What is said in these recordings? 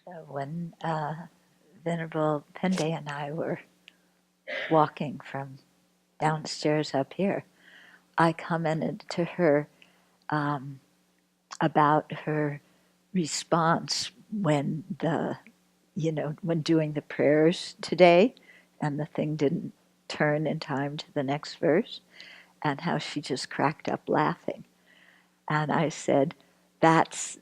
So when Venerable Pende and I were walking from downstairs up here, I commented to her um, about her response when when doing the prayers today, and the thing didn't turn in time to the next verse, and how she just cracked up laughing. And I said, that's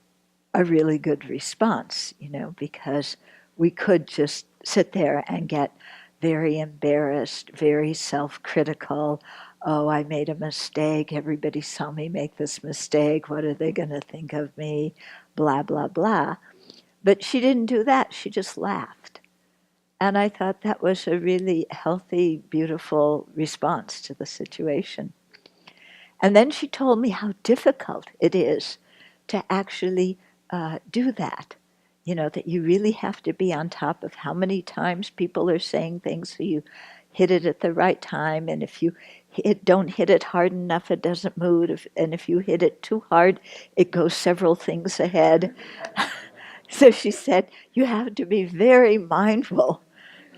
a really good response, because we could just sit there and get very embarrassed, very self-critical. Oh, I made a mistake. Everybody saw me make this mistake. What are they going to think of me? Blah, blah, blah. But she didn't do that. She just laughed. And I thought that was a really healthy, beautiful response to the situation. And then she told me how difficult it is to actually do that. That you really have to be on top of how many times people are saying things so you hit it at the right time. And if you don't hit it hard enough, it doesn't move. And if you hit it too hard, it goes several things ahead. So she said, you have to be very mindful,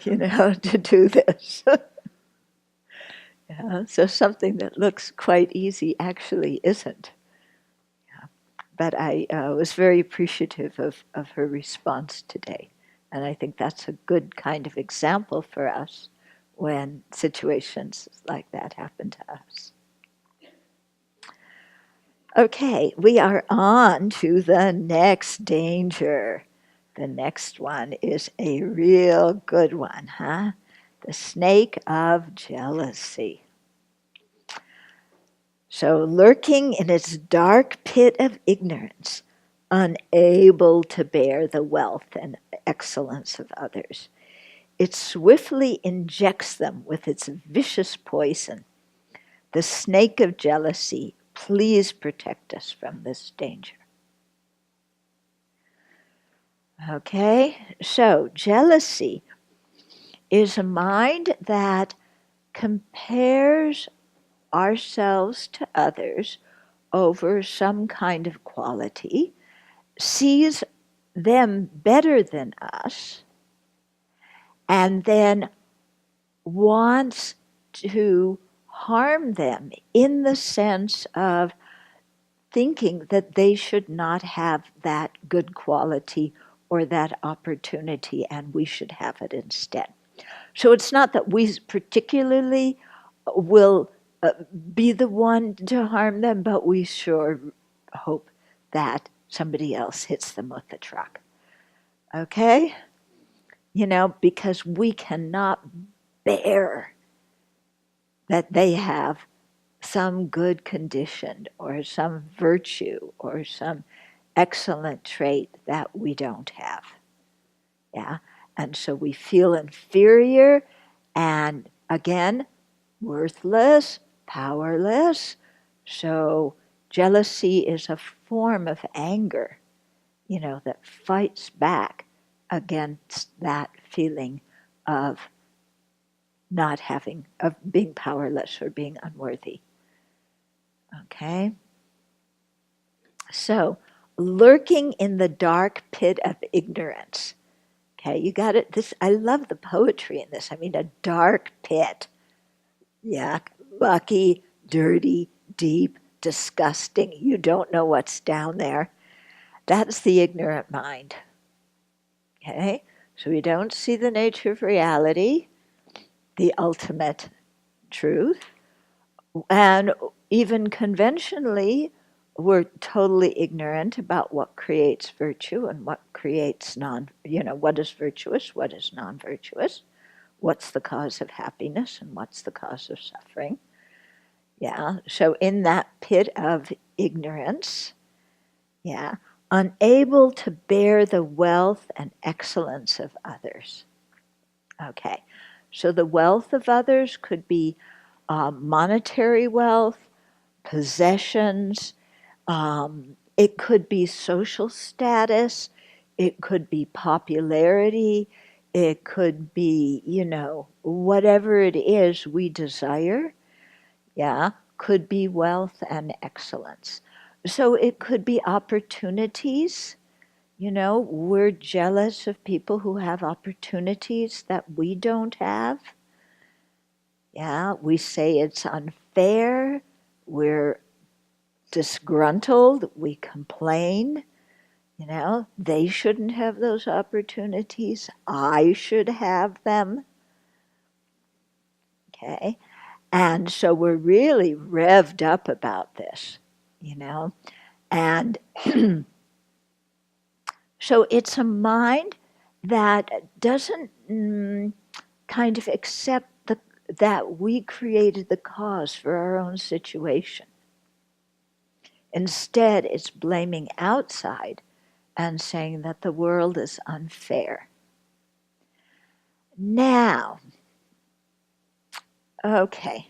to do this. Yeah, so something that looks quite easy actually isn't. Yeah. But I was very appreciative of her response today. And I think that's a good kind of example for us when situations like that happen to us. Okay, we are on to the next danger. The next one is a real good one, huh? The snake of jealousy. So, lurking in its dark pit of ignorance, unable to bear the wealth and excellence of others, it swiftly injects them with its vicious poison. The snake of jealousy, please protect us from this danger. Okay, so jealousy is a mind that compares ourselves to others over some kind of quality, sees them better than us, and then wants to harm them in the sense of thinking that they should not have that good quality or that opportunity and we should have it instead. So it's not that we particularly will be the one to harm them, but we sure hope that somebody else hits them with the truck. Okay? Because we cannot bear that they have some good condition or some virtue or some excellent trait that we don't have. Yeah? And so we feel inferior and, again, worthless, powerless. So jealousy is a form of anger, that fights back against that feeling of not having, of being powerless or being unworthy. Okay? So, lurking in the dark pit of ignorance. Okay, you got it. I love the poetry in this. I mean, a dark pit. Yeah, mucky, dirty, deep, disgusting. You don't know what's down there. That's the ignorant mind. Okay? So we don't see the nature of reality, the ultimate truth. And even conventionally, we're totally ignorant about what creates virtue and what creates what is virtuous, what is non-virtuous, what's the cause of happiness and what's the cause of suffering. Yeah, so in that pit of ignorance, yeah, unable to bear the wealth and excellence of others. Okay, so the wealth of others could be monetary wealth, possessions, it could be social status, it could be popularity, it could be, whatever it is we desire, yeah, could be wealth and excellence. So it could be opportunities, We're jealous of people who have opportunities that we don't have. Yeah, we say it's unfair. We're disgruntled. We complain. They shouldn't have those opportunities. I should have them. Okay. And so we're really revved up about this. And so it's a mind that doesn't kind of accept that we created the cause for our own situation. Instead, it's blaming outside and saying that the world is unfair. Now, okay,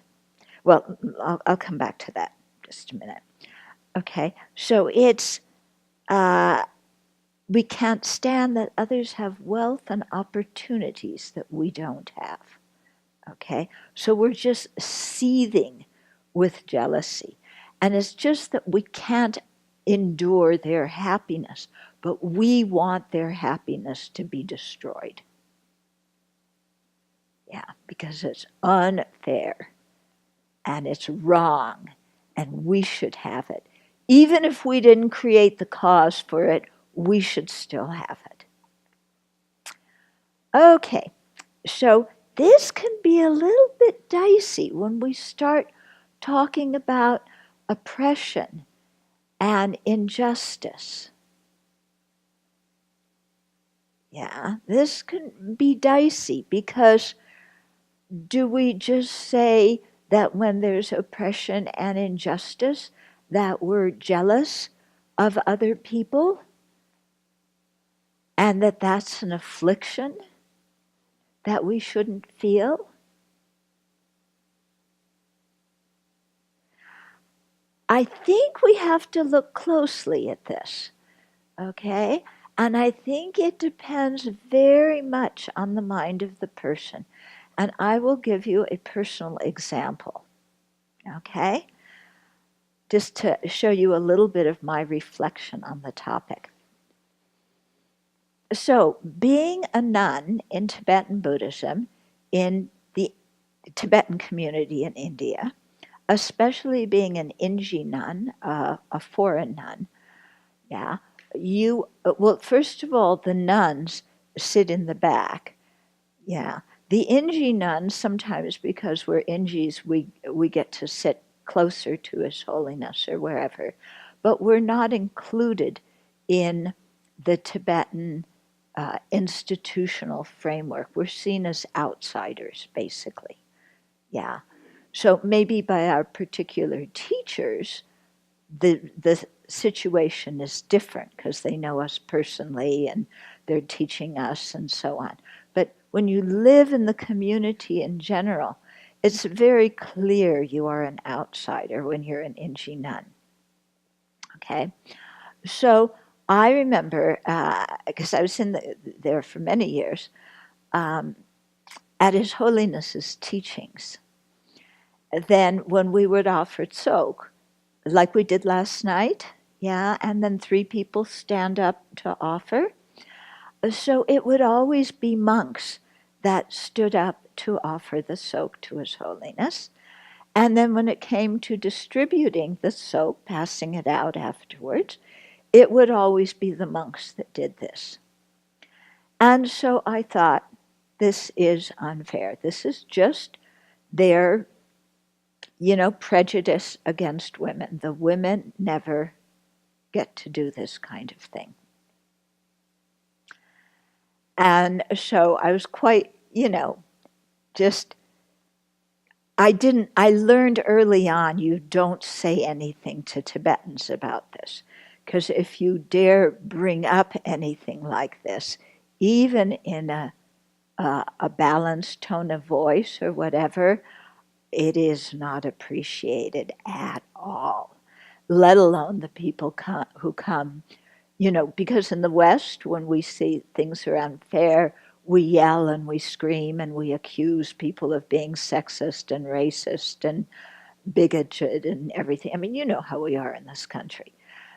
well, I'll come back to that in just a minute. Okay, so it's, we can't stand that others have wealth and opportunities that we don't have. Okay, so we're just seething with jealousy. And it's just that we can't endure their happiness, but we want their happiness to be destroyed. Yeah, because it's unfair and it's wrong and we should have it. Even if we didn't create the cause for it, we should still have it. Okay, so this can be a little bit dicey when we start talking about oppression and injustice. Yeah, this can be dicey because do we just say that when there's oppression and injustice that we're jealous of other people and that that's an affliction that we shouldn't feel? I think we have to look closely at this, okay? And I think it depends very much on the mind of the person. And I will give you a personal example, okay? Just to show you a little bit of my reflection on the topic. So, being a nun in Tibetan Buddhism, in the Tibetan community in India, especially being an Inji nun, a foreign nun, yeah, well, first of all, the nuns sit in the back, yeah. The Inji nuns, sometimes because we're Injis, we get to sit closer to His Holiness or wherever, but we're not included in the Tibetan institutional framework. We're seen as outsiders, basically. Yeah. So maybe by our particular teachers, the situation is different because they know us personally and they're teaching us and so on. But when you live in the community in general, it's very clear you are an outsider when you're an Inji nun. Okay? So I remember, because I was there for many years, at His Holiness's teachings. Then when we would offer tsok, like we did last night, yeah, and then 3 people stand up to offer. So it would always be monks that stood up to offer the tsok to His Holiness. And then when it came to distributing the tsok, passing it out afterwards, it would always be the monks that did this. And so I thought, this is unfair. This is just their, prejudice against women. The women never get to do this kind of thing. And so I was quite, I learned early on you don't say anything to Tibetans about this. Because if you dare bring up anything like this, even in a balanced tone of voice or whatever, it is not appreciated at all, let alone the people who come, because in the West, when we see things are unfair, we yell and we scream and we accuse people of being sexist and racist and bigoted and everything. I mean, you know how we are in this country.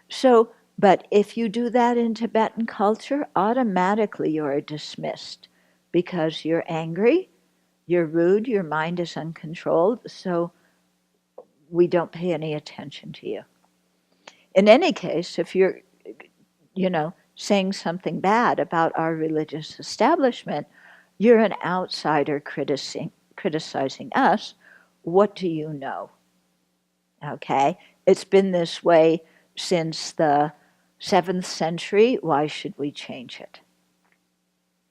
So But if you do that in Tibetan culture, automatically you're dismissed because you're angry, you're rude, your mind is uncontrolled, so we don't pay any attention to you. In any case, if you're, saying something bad about our religious establishment, you're an outsider criticizing us. What do you know? Okay? It's been this way since the 7th century. Why should we change it?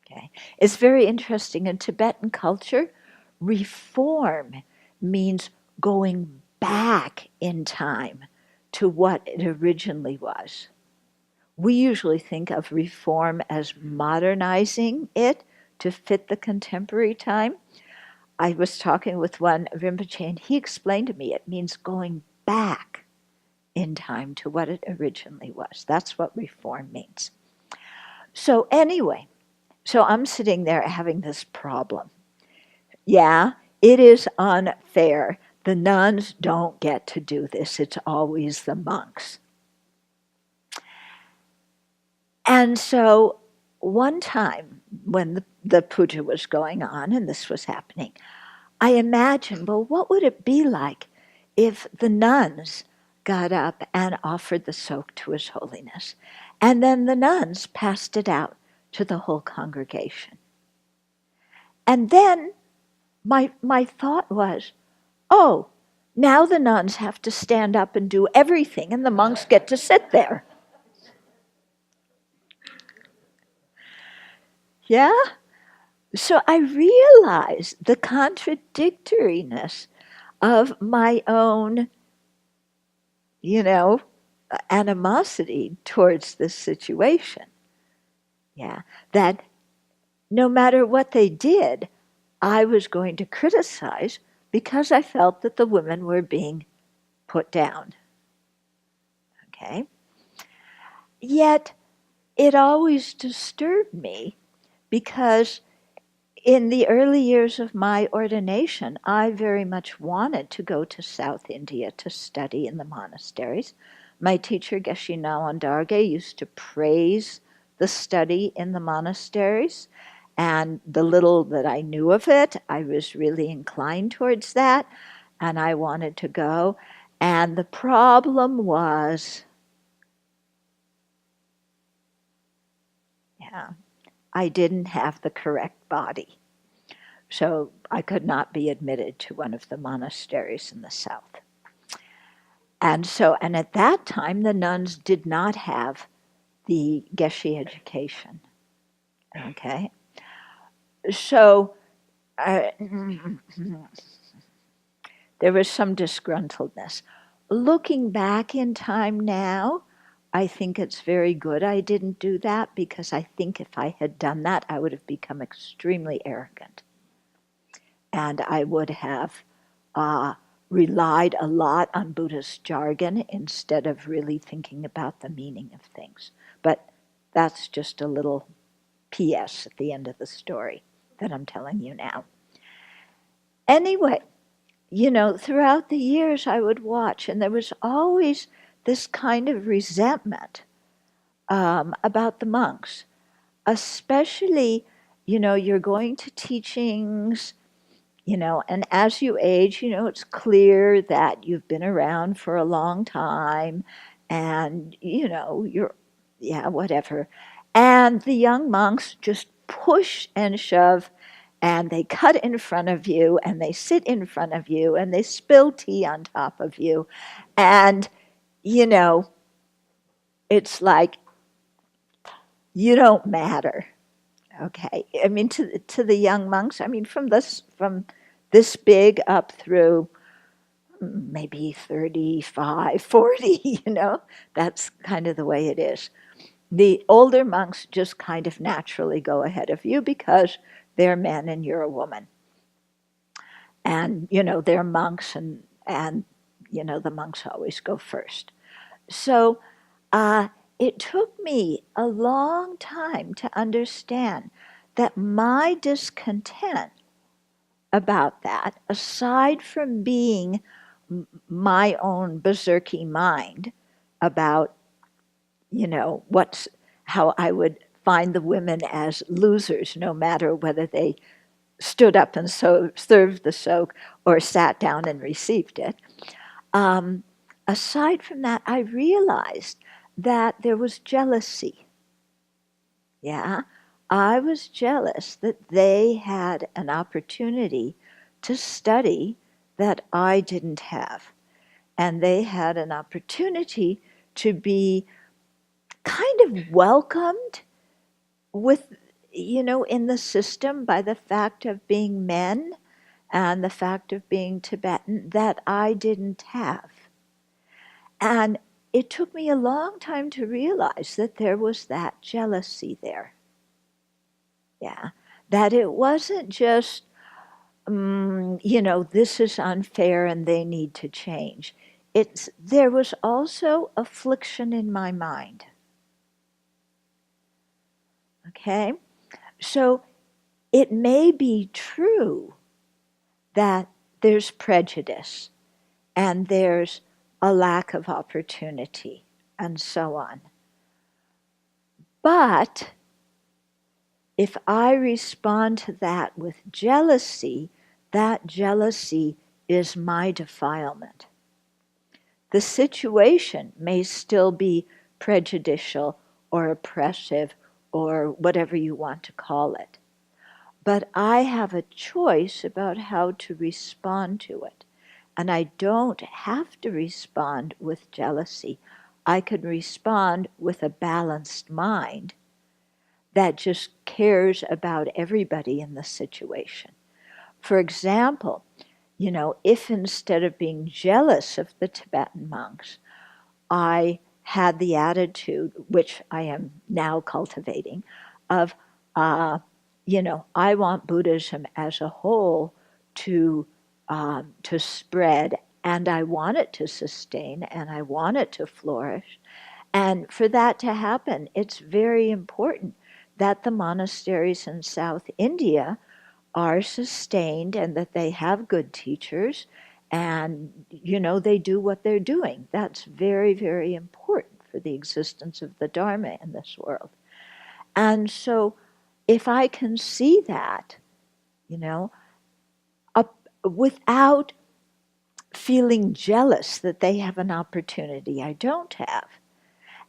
Okay? It's very interesting. In Tibetan culture, reform means going back in time to what it originally was. We usually think of reform as modernizing it to fit the contemporary time. I was talking with one Rinpoche, and he explained to me it means going back in time to what it originally was. That's what reform means. So anyway, I'm sitting there having this problem. Yeah, it is unfair. The nuns don't get to do this. It's always the monks. And so one time when the puja was going on and this was happening, I imagined, well, what would it be like if the nuns got up and offered the soak to His Holiness, and then the nuns passed it out to the whole congregation? And then my thought was, oh, now the nuns have to stand up and do everything, and the monks get to sit there. Yeah? So I realized the contradictoriness of my own, animosity towards this situation. Yeah, that no matter what they did, I was going to criticize because I felt that the women were being put down. Okay? Yet, it always disturbed me because in the early years of my ordination, I very much wanted to go to South India to study in the monasteries. My teacher, Geshe Nawan Darge, used to praise the study in the monasteries, and the little that I knew of it, I was really inclined towards that, and I wanted to go. And the problem was, I didn't have the correct body. So I could not be admitted to one of the monasteries in the south. And at that time, the nuns did not have the Geshe education. Okay? So there was some disgruntledness. Looking back in time now, I think it's very good I didn't do that, because I think if I had done that, I would have become extremely arrogant. And I would have relied a lot on Buddhist jargon instead of really thinking about the meaning of things. But that's just a little PS at the end of the story that I'm telling you now. Anyway, throughout the years I would watch, and there was always this kind of resentment about the monks, especially, you're going to teachings, and as you age, it's clear that you've been around for a long time, and, whatever. And the young monks just push and shove, and they cut in front of you, and they sit in front of you, and they spill tea on top of you. And, it's like, you don't matter. Okay, I mean, to the young monks, I mean, from this big up through maybe 35, 40, that's kind of the way it is. The older monks just kind of naturally go ahead of you because they're men and you're a woman. And, they're monks, and the monks always go first. So it took me a long time to understand that my discontent about that, aside from being my own berserky mind about, how I would find the women as losers, no matter whether they stood up and served the soak or sat down and received it. Um, Aside from that, I realized that there was jealousy. Yeah, I was jealous that they had an opportunity to study that I didn't have. And they had an opportunity to be kind of welcomed with, in the system by the fact of being men and the fact of being Tibetan that I didn't have. And it took me a long time to realize that there was that jealousy there. Yeah. That it wasn't just, this is unfair and they need to change. There was also affliction in my mind. Okay? So it may be true that there's prejudice and there's a lack of opportunity and so on. But if I respond to that with jealousy, that jealousy is my defilement. The situation may still be prejudicial or oppressive or whatever you want to call it. But I have a choice about how to respond to it. And I don't have to respond with jealousy. I can respond with a balanced mind that just cares about everybody in the situation. For example, if instead of being jealous of the Tibetan monks, I had the attitude, which I am now cultivating, of, I want Buddhism as a whole to spread, and I want it to sustain, and I want it to flourish. And for that to happen, it's very important that the monasteries in South India are sustained and that they have good teachers and, they do what they're doing. That's very, very important for the existence of the Dharma in this world. And so if I can see that, without feeling jealous that they have an opportunity I don't have,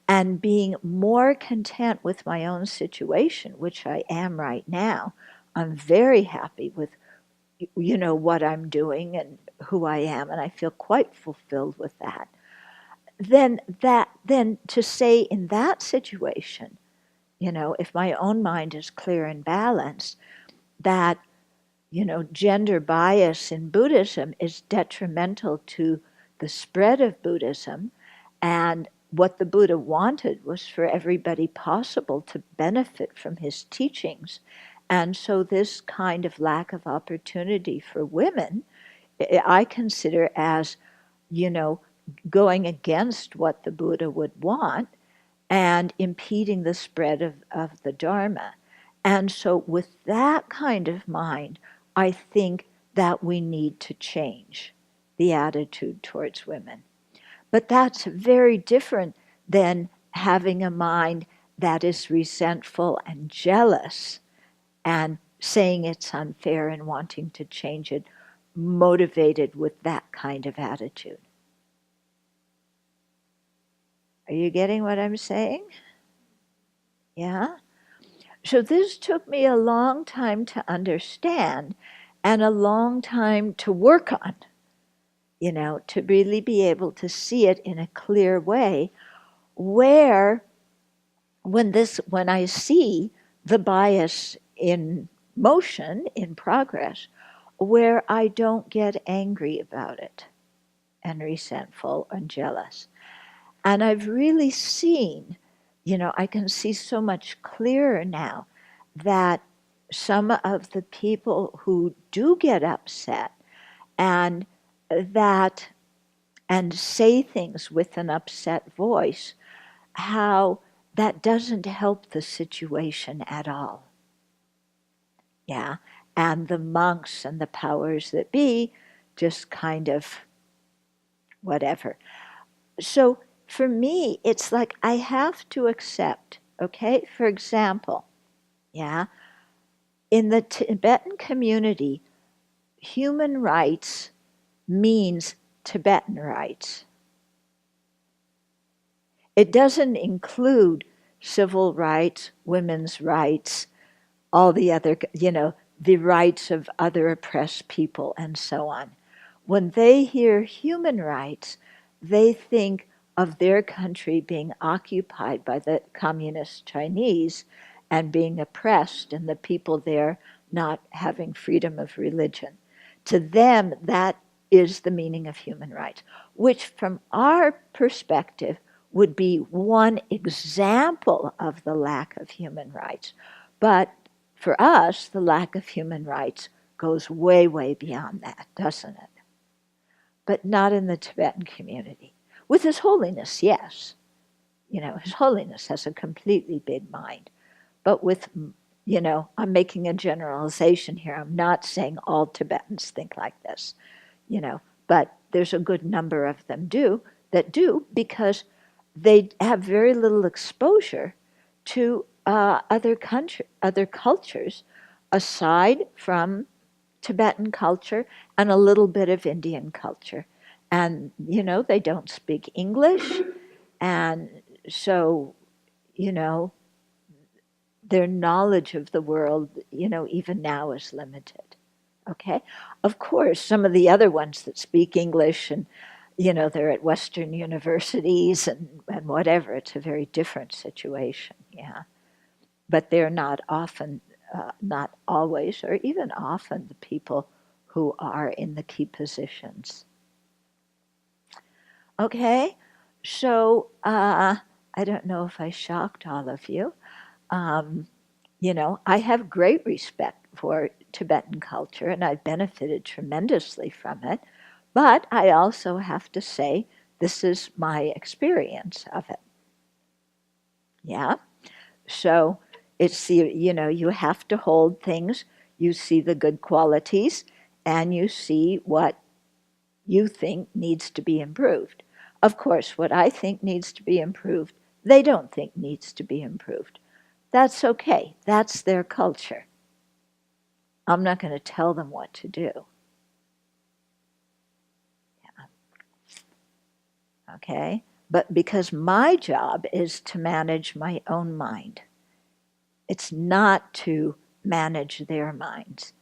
and being more content with my own situation, which I am right now, I'm very happy with, what I'm doing and who I am, and I feel quite fulfilled with that. Then to say in that situation, if my own mind is clear and balanced, that, gender bias in Buddhism is detrimental to the spread of Buddhism, and what the Buddha wanted was for everybody possible to benefit from his teachings. And so this kind of lack of opportunity for women, I consider as, going against what the Buddha would want and impeding the spread of the Dharma. And so with that kind of mind, I think that we need to change the attitude towards women. But that's very different than having a mind that is resentful and jealous and saying it's unfair and wanting to change it, motivated with that kind of attitude. Are you getting what I'm saying? Yeah? So this took me a long time to understand and a long time to work on, to really be able to see it in a clear way, where when I see the bias in motion, in progress, where I don't get angry about it and resentful and jealous. And I've really seen, I can see so much clearer now that some of the people who do get upset and say things with an upset voice, how that doesn't help the situation at all. Yeah. And the monks and the powers that be just kind of whatever. So for me, it's like I have to accept, okay? For example, yeah, in the Tibetan community, human rights means Tibetan rights. It doesn't include civil rights, women's rights, all the other, the rights of other oppressed people, and so on. When they hear human rights, they think of their country being occupied by the communist Chinese and being oppressed, and the people there not having freedom of religion. To them, that is the meaning of human rights, which from our perspective would be one example of the lack of human rights. But for us, the lack of human rights goes way, way beyond that, doesn't it? But not in the Tibetan community. With His Holiness, yes. His Holiness has a completely big mind. But with, I'm making a generalization here. I'm not saying all Tibetans think like this, but there's a good number of them that do because they have very little exposure to other cultures aside from Tibetan culture and a little bit of Indian culture. And, they don't speak English. And so, their knowledge of the world, even now is limited. Okay? Of course, some of the other ones that speak English and, they're at Western universities and whatever, it's a very different situation, yeah. But they're not often, not always, or even often the people who are in the key positions. Okay, so I don't know if I shocked all of you. I have great respect for Tibetan culture and I've benefited tremendously from it, but I also have to say this is my experience of it. Yeah? So it's, you have to hold things, you see the good qualities, and you see what you think needs to be improved. Of course, what I think needs to be improved, they don't think needs to be improved. That's okay. That's their culture. I'm not going to tell them what to do. Yeah. Okay? But because my job is to manage my own mind, it's not to manage their minds.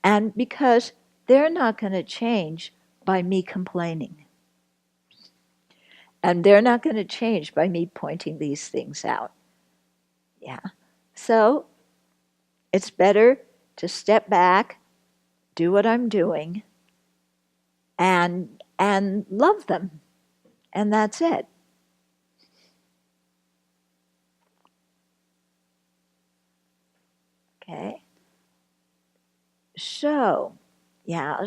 And because they're not going to change by me complaining. And they're not going to change by me pointing these things out. Yeah. So it's better to step back, do what I'm doing, and love them. And that's it. Okay? So,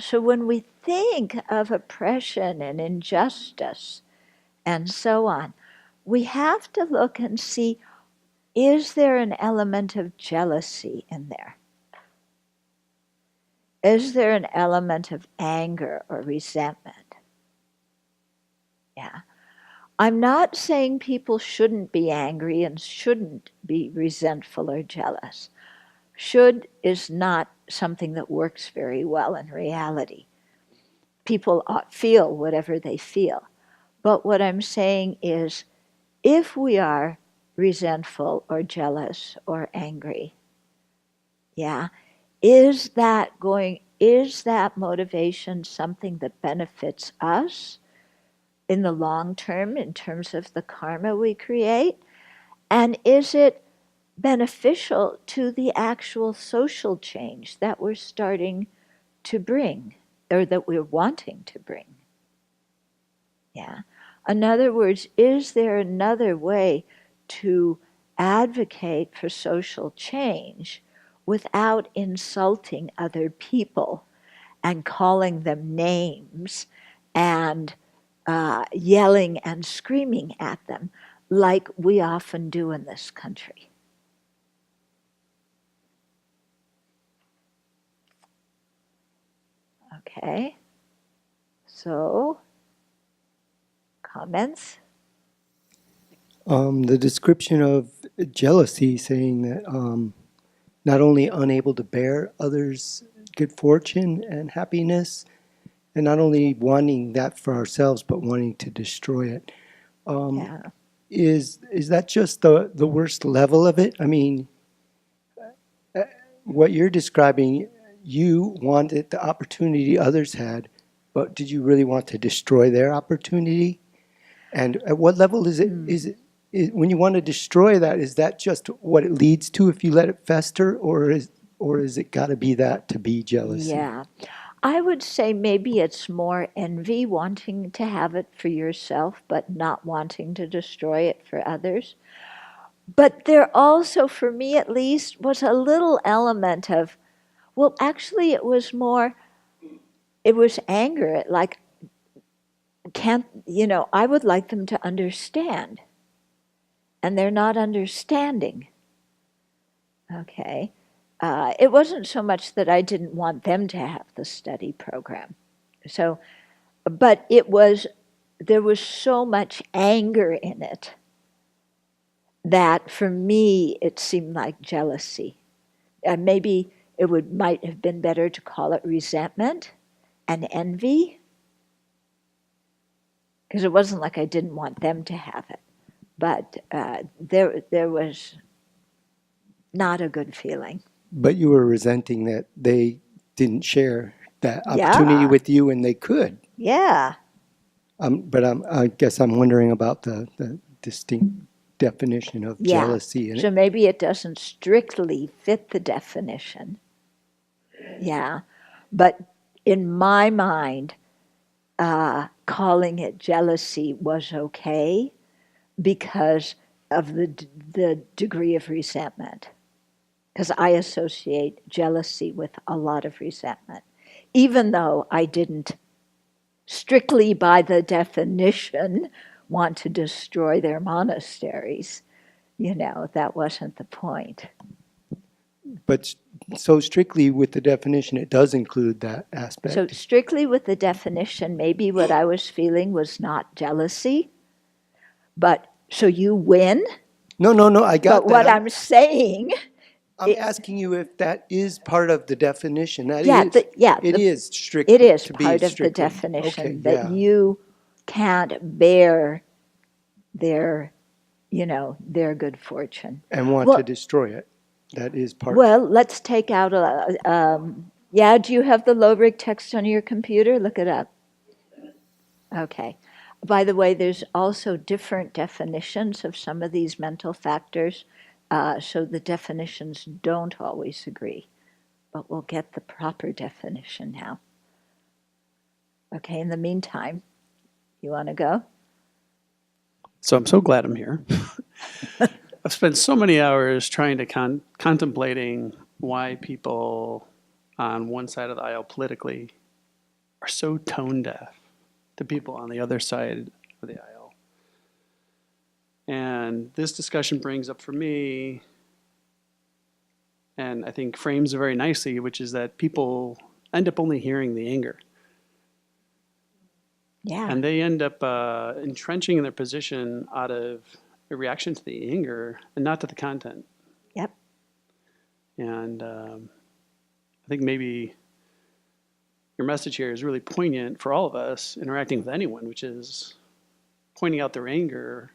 so when we think of oppression and injustice and so on, we have to look and see, is there an element of jealousy in there? Is there an element of anger or resentment? Yeah. I'm not saying people shouldn't be angry and shouldn't be resentful or jealous. Should is not something that works very well in reality. People feel whatever they feel. But what I'm saying is, if we are resentful or jealous or angry, is that motivation something that benefits us in the long term in terms of the karma we create? And is it beneficial to the actual social change that we're starting to bring or that we're wanting to bring? Yeah. In other words, is there another way to advocate for social change without insulting other people and calling them names and yelling and screaming at them like we often do in this country? Okay. So, comments? The description of jealousy, saying that not only unable to bear others' good fortune and happiness, and not only wanting that for ourselves, but wanting to destroy it. Yeah. Is that just the worst level of it? I mean, what you're describing, you wanted the opportunity others had, but did you really want to destroy their opportunity? And at what level is it? When you want to destroy that? Is that just what it leads to if you let it fester, or is it got to be that to be jealousy? Yeah. I would say maybe it's more envy, wanting to have it for yourself, but not wanting to destroy it for others. But there also, for me at least, was a little element of, well, actually, it was anger. Like, I would like them to understand, and they're not understanding. Okay. It wasn't so much that I didn't want them to have the study program. So, but there was so much anger in it that for me it seemed like jealousy. And maybe might have been better to call it resentment and envy, because it wasn't like I didn't want them to have it, but there was not a good feeling. But you were resenting that they didn't share that opportunity Yeah, with you, and they could. yeah, But I guess I'm wondering about the distinct definition of yeah. jealousy. And So maybe it doesn't strictly fit the definition. Yeah, but in my mind, calling it jealousy was okay because of the degree of resentment. Because I associate jealousy with a lot of resentment, even though I didn't strictly by the definition want to destroy their monasteries. That wasn't the point. but so strictly with the definition, it does include that So, aspect. strictly with the definition, maybe what I was feeling was not jealousy, but so you win. No, I got But what that. I'm saying, I'm it, asking you if that is part of the definition. That yeah, is, it is it strict is to be part of the strictly. Okay, definition that yeah. you can't bear their, their good fortune. And want to Well, destroy it. That is part. well, let's take out yeah, do you have the Lowrick text on your computer? Look it up. Okay. By the way, there's also different definitions of some of these mental factors, so the definitions don't always agree, but we'll get the proper definition now. Okay, in the meantime, you want to go? So I'm so glad I'm here. I've spent so many hours trying to contemplating why people on one side of the aisle politically are so tone deaf to people on the other side of the aisle. And this discussion brings up for me, and I think frames it very nicely, which is that people end up only hearing the anger. Yeah. And they end up entrenching in their position out of a reaction to the anger and not to the content. Yep. And I think maybe your message here is really poignant for all of us interacting with anyone, which is pointing out their anger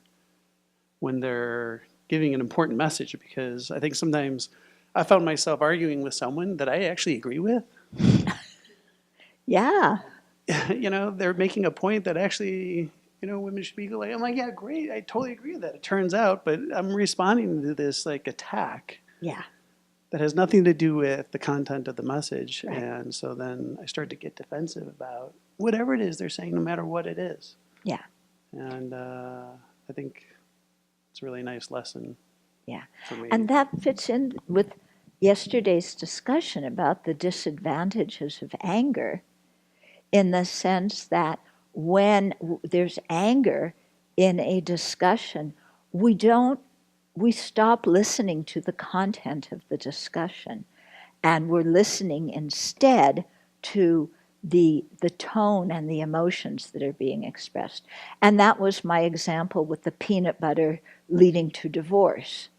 when they're giving an important message. Because I think sometimes I found myself arguing with someone that I actually agree with. Yeah. They're making a point that actually, women should be equal. I'm like, yeah, great. I totally agree with that. It turns out, but I'm responding to this like attack. Yeah. That has nothing to do with the content of the message. Right. And so then I start to get defensive about whatever it is they're saying, no matter what it is. Yeah. And I think it's a really nice lesson. Yeah. For me. And that fits in with yesterday's discussion about the disadvantages of anger, in the sense that when there's anger in a discussion, we stop listening to the content of the discussion, and we're listening instead to the tone and the emotions that are being expressed. And that was my example with the peanut butter leading to divorce,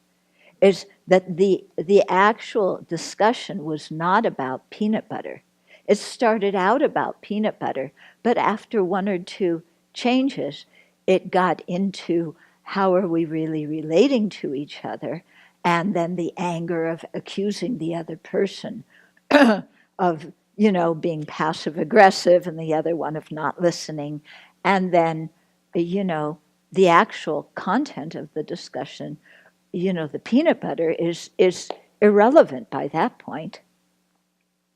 is that the actual discussion was not about peanut butter. It started out about peanut butter, but after one or two changes, it got into how are we really relating to each other, and then the anger of accusing the other person of, being passive aggressive, and the other one of not listening. And then, the actual content of the discussion, the peanut butter is irrelevant by that point.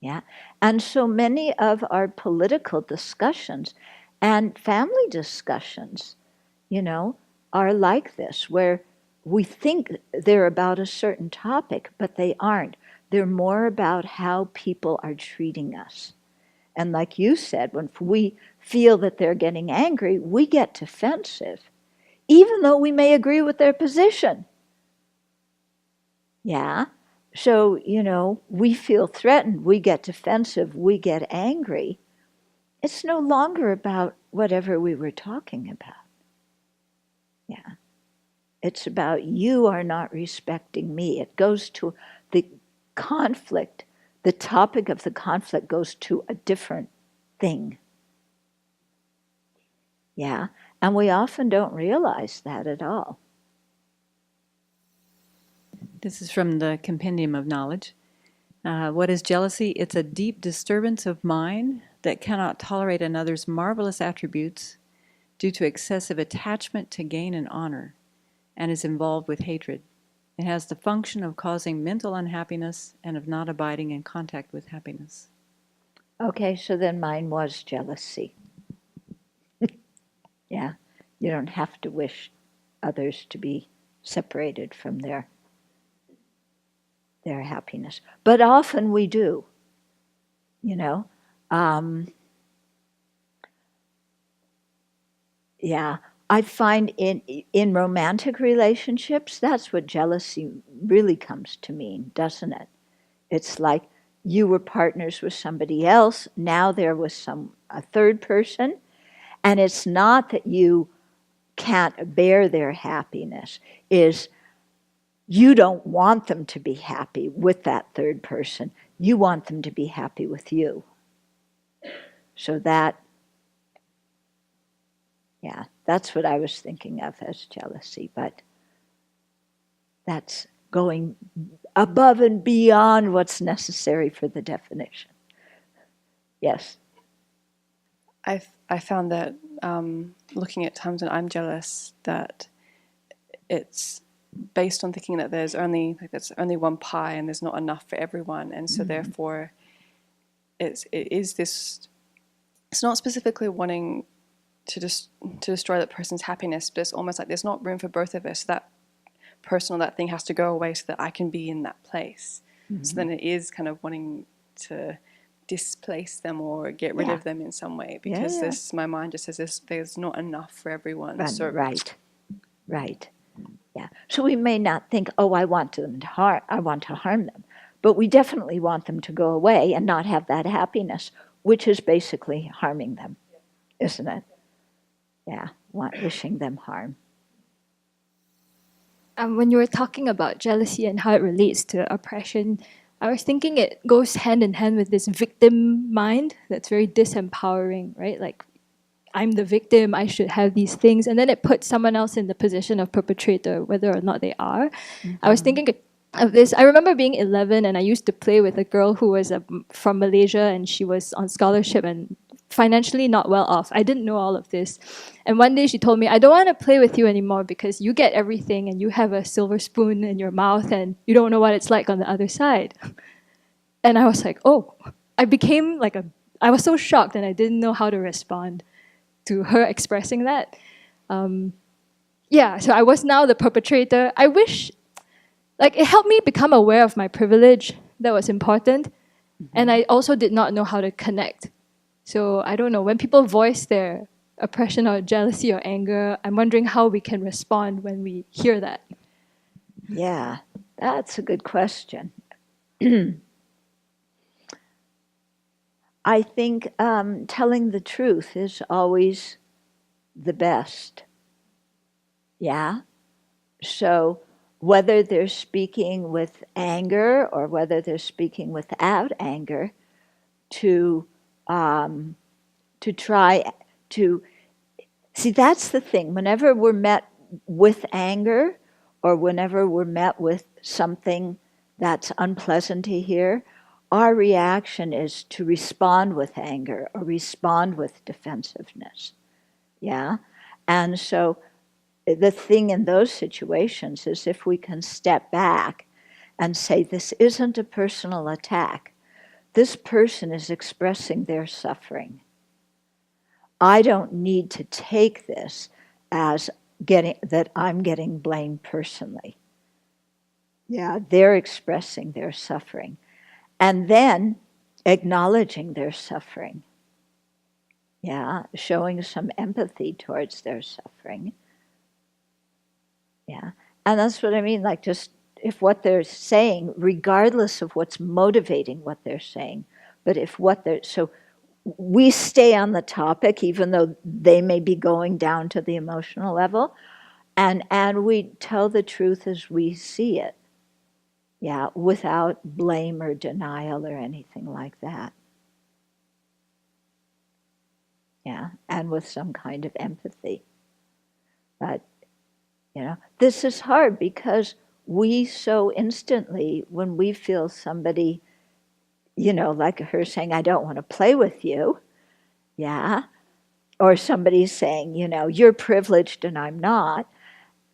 Yeah. And so many of our political discussions and family discussions, are like this, where we think they're about a certain topic, but they aren't. They're more about how people are treating us. And like you said, when we feel that they're getting angry, we get defensive, even though we may agree with their position. Yeah. So, we feel threatened, we get defensive, we get angry. It's no longer about whatever we were talking about. Yeah. It's about you are not respecting me. It goes to the conflict. The topic of the conflict goes to a different thing. Yeah. And we often don't realize that at all. This is from the Compendium of Knowledge. What is jealousy? It's a deep disturbance of mind that cannot tolerate another's marvelous attributes due to excessive attachment to gain and honor, and is involved with hatred. It has the function of causing mental unhappiness and of not abiding in contact with happiness. Okay, so then mine was jealousy. Yeah, you don't have to wish others to be separated from their happiness. But often we do, Yeah, I find in romantic relationships, that's what jealousy really comes to mean, doesn't it? It's like you were partners with somebody else, now there was a third person, and it's not that you can't bear their happiness, is you don't want them to be happy with that third person. You want them to be happy with you. So that's what I was thinking of as jealousy, but that's going above and beyond what's necessary for the definition. Yes? I found that looking at times when I'm jealous, that it's based on thinking that there's only one pie and there's not enough for everyone, and so therefore it is this. It's not specifically wanting to destroy that person's happiness, but it's almost like there's not room for both of us. That person or that thing has to go away so that I can be in that place. So then it is kind of wanting to displace them or get rid of them in some way, because my mind just says there's not enough for everyone. Right. Yeah. So we may not think, I want to harm them, but we definitely want them to go away and not have that happiness, which is basically harming them, isn't it? Yeah, wishing them harm. When you were talking about jealousy and how it relates to oppression, I was thinking it goes hand in hand with this victim mind that's very disempowering, right? Like, I'm the victim, I should have these things. And then it puts someone else in the position of perpetrator, whether or not they are. I was thinking of this. I remember being 11 and I used to play with a girl who was from Malaysia, and she was on scholarship and financially not well off. I didn't know all of this. And one day she told me, I don't want to play with you anymore because you get everything and you have a silver spoon in your mouth and you don't know what it's like on the other side. And I was like, I was so shocked and I didn't know how to respond to her expressing that. So I was now the perpetrator. I wish, it helped me become aware of my privilege. That was important. And I also did not know how to connect. So I don't know, when people voice their oppression or jealousy or anger, I'm wondering how we can respond when we hear that. Yeah, that's a good question. I think telling the truth is always the best. Yeah? So whether they're speaking with anger or whether they're speaking without anger, to try to see, that's the thing. Whenever we're met with anger or whenever we're met with something that's unpleasant to hear, our reaction is to respond with anger or respond with defensiveness. Yeah? And so the thing in those situations is if we can step back and say, this isn't a personal attack. This person is expressing their suffering. I don't need to take this as that I'm getting blamed personally. Yeah, they're expressing their suffering. And then acknowledging their suffering. Yeah, showing some empathy towards their suffering. Yeah, and that's what I mean, like just if what they're saying, regardless of what's motivating what they're saying, but if what they're, so we stay on the topic even though they may be going down to the emotional level, and we tell the truth as we see it. Yeah, without blame or denial or anything like that. Yeah, and with some kind of empathy. But, this is hard because we so instantly, when we feel somebody, like her saying, I don't want to play with you, yeah, or somebody saying, you're privileged and I'm not,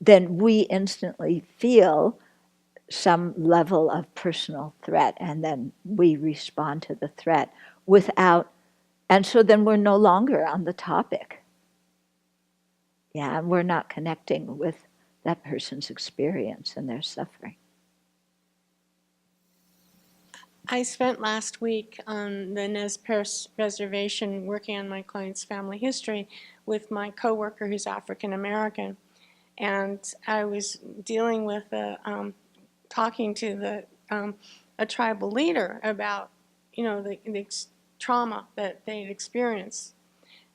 then we instantly feel some level of personal threat, and then we respond to the threat without, and so then we're no longer on the topic. Yeah, and we're not connecting with that person's experience and their suffering. I spent last week on the Nez Perce Reservation working on my client's family history with my coworker who's African American. And I was dealing with talking to a tribal leader about, the trauma that they'd experienced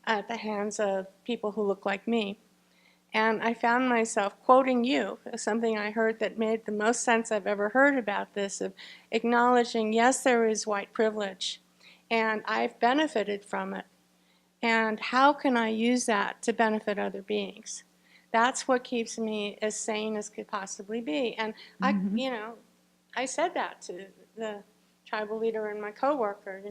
at the hands of people who look like me. And I found myself quoting you, something I heard that made the most sense I've ever heard about this, of acknowledging, yes, there is white privilege, and I've benefited from it. And how can I use that to benefit other beings? That's what keeps me as sane as could possibly be. And I said that to the tribal leader and my coworker,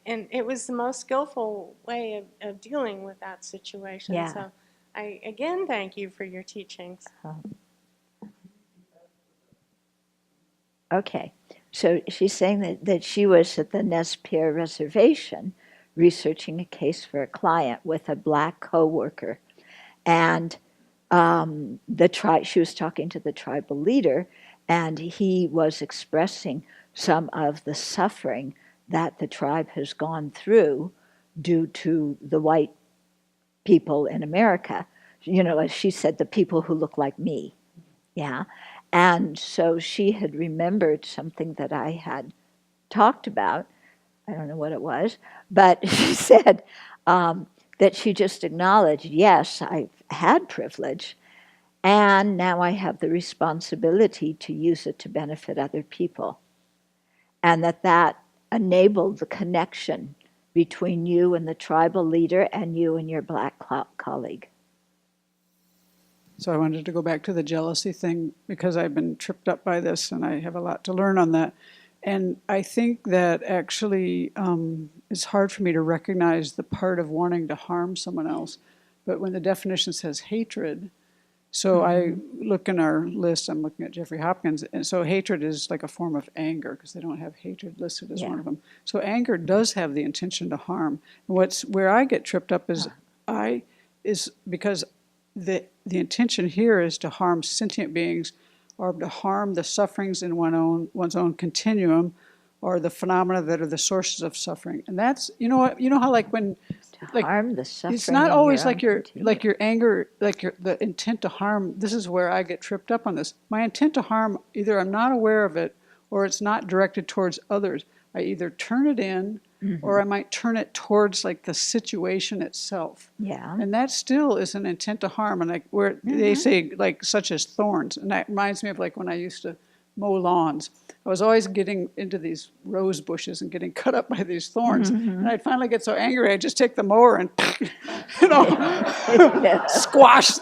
and it was the most skillful way of dealing with that situation. Yeah. So I again thank you for your teachings. Okay, so she's saying that she was at the Nez Perce Reservation researching a case for a client with a black coworker, and she was talking to the tribal leader, and he was expressing some of the suffering that the tribe has gone through due to the white people in America. As she said, the people who look like me. Yeah. And so she had remembered something that I had talked about. I don't know what it was, but she said that she just acknowledged, yes, I've had privilege, and now I have the responsibility to use it to benefit other people. And that enabled the connection between you and the tribal leader and you and your black colleague. So I wanted to go back to the jealousy thing because I've been tripped up by this and I have a lot to learn on that. And I think that actually it's hard for me to recognize the part of wanting to harm someone else. But when the definition says hatred, so I look in our list, I'm looking at Jeffrey Hopkins, and so hatred is like a form of anger because they don't have hatred listed as one of them. So anger does have the intention to harm. And where I get tripped up is because the intention here is to harm sentient beings or to harm the sufferings in one's own continuum or the phenomena that are the sources of suffering. And that's, how like when Harm the suffering. It's not always like your anger, the intent to harm. This is where I get tripped up on this. My intent to harm, either I'm not aware of it or it's not directed towards others. I either turn it in or I might turn it towards like the situation itself. Yeah. And that still is an intent to harm. And like where they say like such as thorns. And that reminds me of like when I used to mow lawns. I was always getting into these rose bushes and getting cut up by these thorns. And I'd finally get so angry, I'd just take the mower and, squash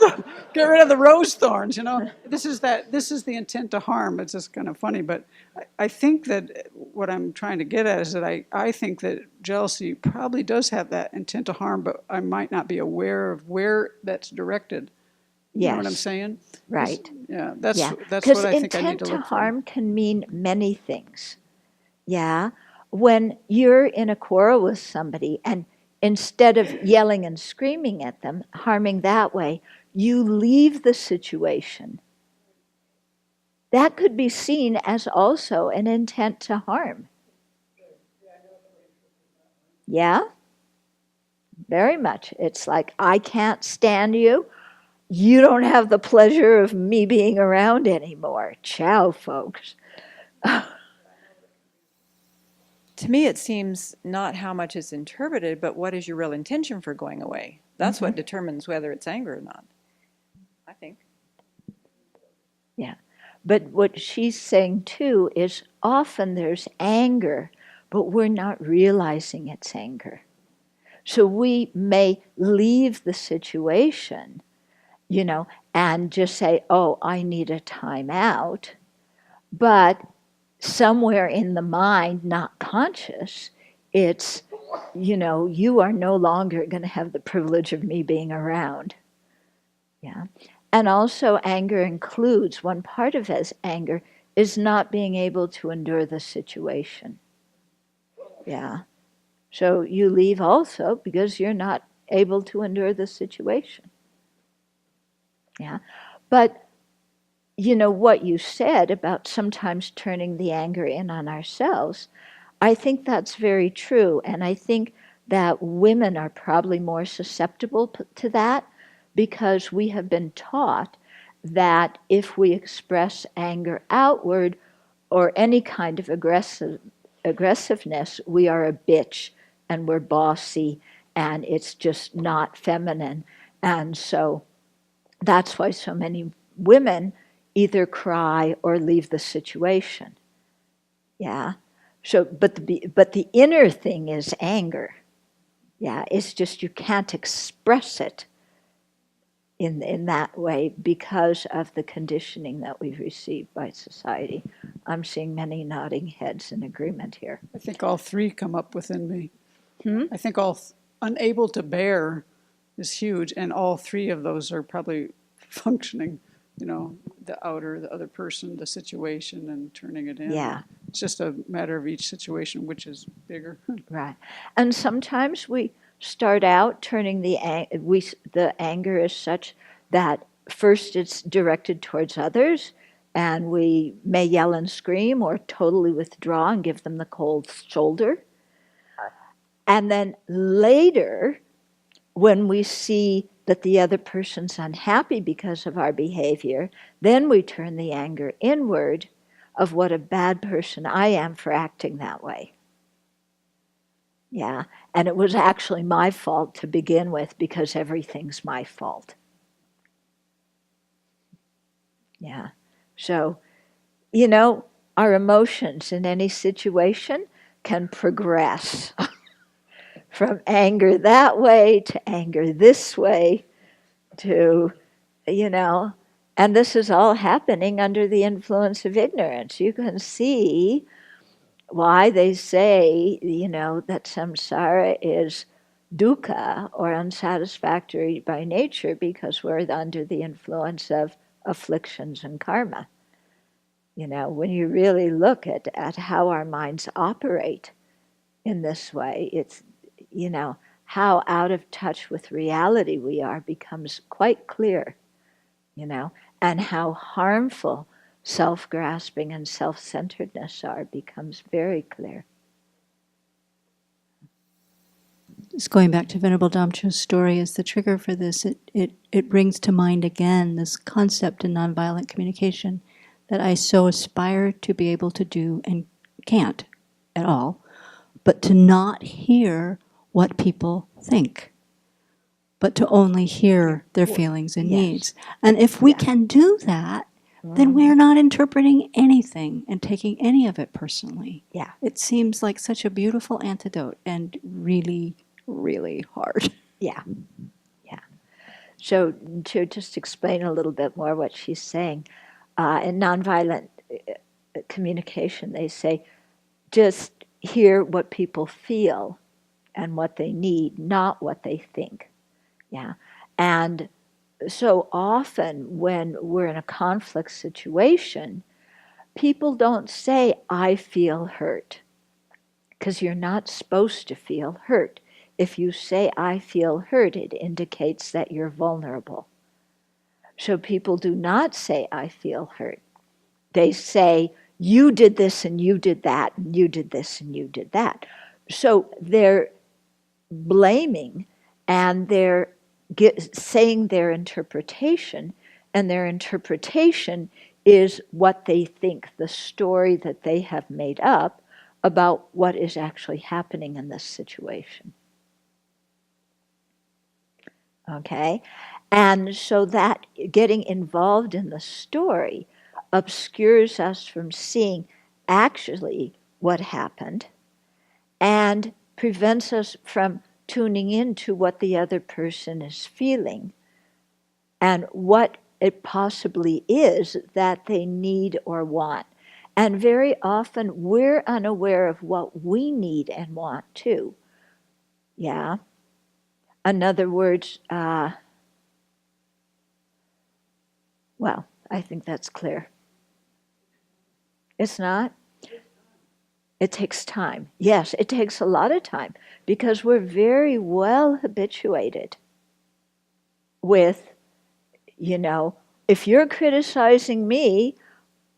get rid of the rose thorns, This is the intent to harm. It's just kind of funny. But I think that what I'm trying to get at is that I think that jealousy probably does have that intent to harm, but I might not be aware of where that's directed. You know what I'm saying? Right. Yeah, that's what I think I need to look for. Because intent to harm can mean many things. Yeah. When you're in a quarrel with somebody and instead of yelling and screaming at them, harming that way, you leave the situation. That could be seen as also an intent to harm. Yeah? Very much. It's like, I can't stand you. You don't have the pleasure of me being around anymore. Ciao, folks. To me, it seems not how much is interpreted, but what is your real intention for going away. That's what determines whether it's anger or not, I think. Yeah. But what she's saying, too, is often there's anger, but we're not realizing it's anger. So we may leave the situation, and just say, oh, I need a time out. But somewhere in the mind, not conscious, it's, you are no longer going to have the privilege of me being around. Yeah. And also anger includes, one part of as anger is not being able to endure the situation. Yeah. So you leave also because you're not able to endure the situation. Yeah. But, what you said about sometimes turning the anger in on ourselves, I think that's very true. And I think that women are probably more susceptible to that because we have been taught that if we express anger outward or any kind of aggressiveness, we are a bitch and we're bossy and it's just not feminine. And so that's why so many women either cry or leave the situation. Yeah. So, but the inner thing is anger. Yeah. It's just you can't express it in that way because of the conditioning that we've received by society. I'm seeing many nodding heads in agreement here. I think all three come up within me. I think unable to bear is huge, and all three of those are probably functioning, the outer, the other person, the situation, and turning it in. Yeah. It's just a matter of each situation, which is bigger. Right. And sometimes we start out turning the anger is such that first it's directed towards others, and we may yell and scream or totally withdraw and give them the cold shoulder. And then later, when we see that the other person's unhappy because of our behavior, then we turn the anger inward of what a bad person I am for acting that way. Yeah, and it was actually my fault to begin with because everything's my fault. Yeah, so, our emotions in any situation can progress from anger that way to anger this way to, and this is all happening under the influence of ignorance. You can see why they say, that samsara is dukkha or unsatisfactory by nature because we're under the influence of afflictions and karma. When you really look at how our minds operate in this way, it's, how out of touch with reality we are becomes quite clear, and how harmful self-grasping and self-centeredness are becomes very clear. Just going back to Venerable Damcho's story as the trigger for this, it brings to mind again this concept in nonviolent communication that I so aspire to be able to do and can't. at all, but to not hear what people think, but to only hear their feelings and yes. needs. And if we Yeah. can do that, then we're not interpreting anything and taking any of it personally. Yeah. It seems like such a beautiful antidote and really, really hard. Yeah. So to just explain a little bit more what she's saying, in nonviolent communication, they say, just hear what people feel and what they need, not what they think. Yeah. And so often when we're in a conflict situation, people don't say, I feel hurt, because you're not supposed to feel hurt. If you say, I feel hurt, it indicates that you're vulnerable. So people do not say, I feel hurt. They say, you did this and you did that, and you did this and you did that. So they're blaming and they're saying their interpretation, and their interpretation is what they think, the story that they have made up about what is actually happening in this situation. Okay? And so that getting involved in the story obscures us from seeing actually what happened and prevents us from tuning into what the other person is feeling and what it possibly is that they need or want. And very often we're unaware of what we need and want too. Yeah? In other words, well, I think that's clear. It's not? It takes time. Yes, it takes a lot of time because we're very well habituated with, if you're criticizing me,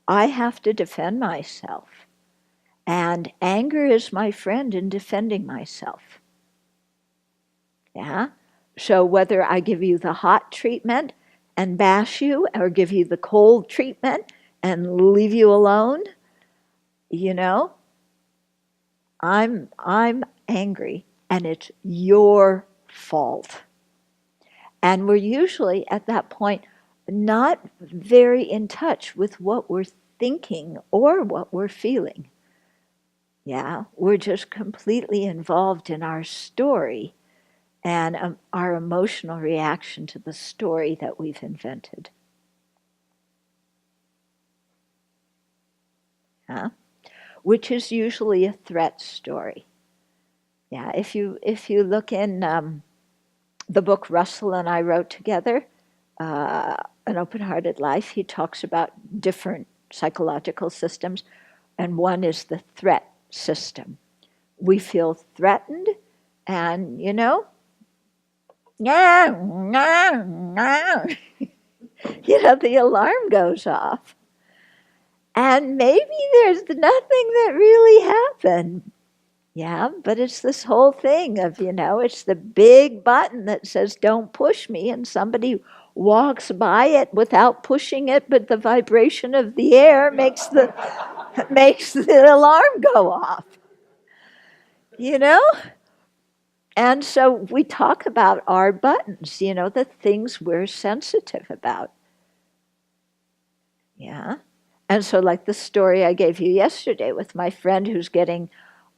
I have to defend myself. And anger is my friend in defending myself. Yeah? So whether I give you the hot treatment and bash you, or give you the cold treatment and leave you alone, I'm angry and it's your fault. And we're usually at that point not very in touch with what we're thinking or what we're feeling. Yeah, we're just completely involved in our story and our emotional reaction to the story that we've invented. Yeah? Which is usually a threat story. Yeah, if you look in the book Russell and I wrote together, An Open-Hearted Life, he talks about different psychological systems, and one is the threat system. We feel threatened, and the alarm goes off. And maybe there's nothing that really happened. Yeah, but it's this whole thing of, it's the big button that says, don't push me, and somebody walks by it without pushing it, but the vibration of the air makes the alarm go off. And so we talk about our buttons, the things we're sensitive about. Yeah. And so like the story I gave you yesterday with my friend who's getting